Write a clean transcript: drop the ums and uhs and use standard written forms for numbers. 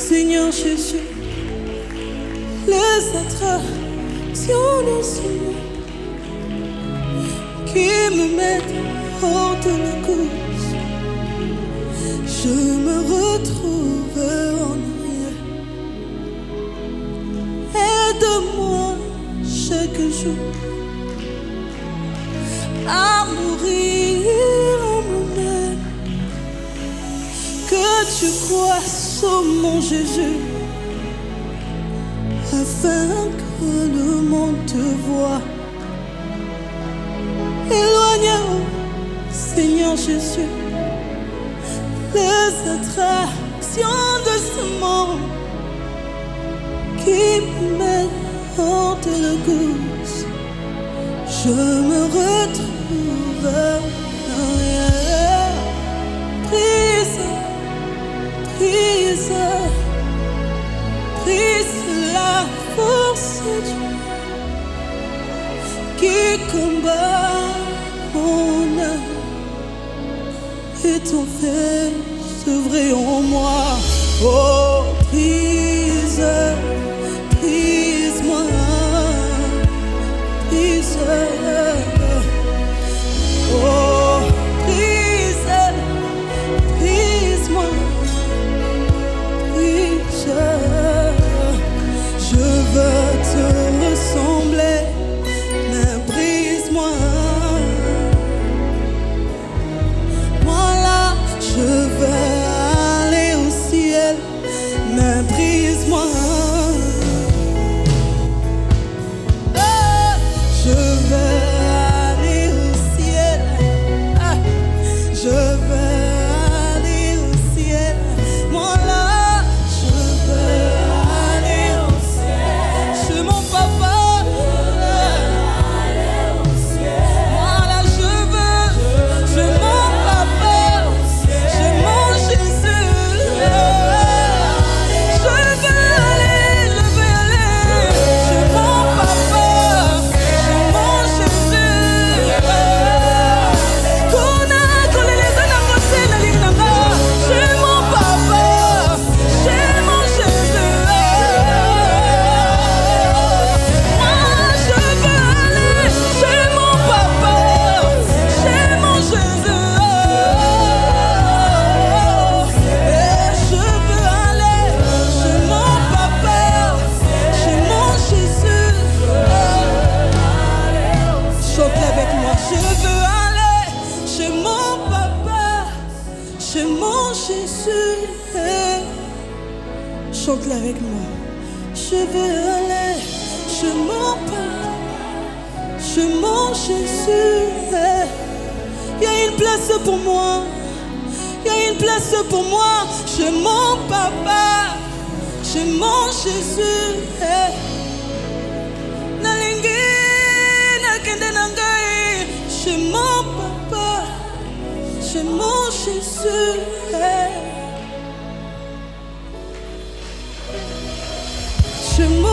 Seigneur Jésus, les attractions de ce monde qui me mettent hors de la course, je me retrouve en arrière. Aide-moi chaque jour à mourir en moi-même, que tu croisses au mon Jésus, afin que le monde te voie. Éloigne, Seigneur Jésus, les attractions de ce monde qui me mènent hors de la course. Je me retrouve en arrière. Prise, prise, prise la force de Dieu qui combat mon âme et ton fait s'œuvrer en moi. Oh, prise, prise-moi, prise. Oh, prise, prise-moi, prise. Je veux te ressembler, mais brise-moi. Moi là, je veux aller au ciel, mais brise-moi. Je veux aller au ciel, je veux aller au ciel. Moi là, je veux aller au ciel. Chez mon papa, moi là, je veux chez mon papa, chez mon Jésus. Je veux aller chez mon papa, chez mon Jésus. Qu'on les anamosé la ligne là-bas, chez mon papa, chez mon Jésus. Moi, je veux aller chez mon papa, chez mon Jésus. Et je veux aller chez mon papa, chez mon Jésus. Chante avec moi. Je veux aller chez mon papa, chez mon Jésus. Chante avec moi. Je veux aller chez mon papa, chez mon Jésus. Il y a une place pour moi. Il y a une place pour moi chez mon papa, chez mon Jésus. Nalingi nakende nangai chez mon papa, chez mon Jésus. Chez mon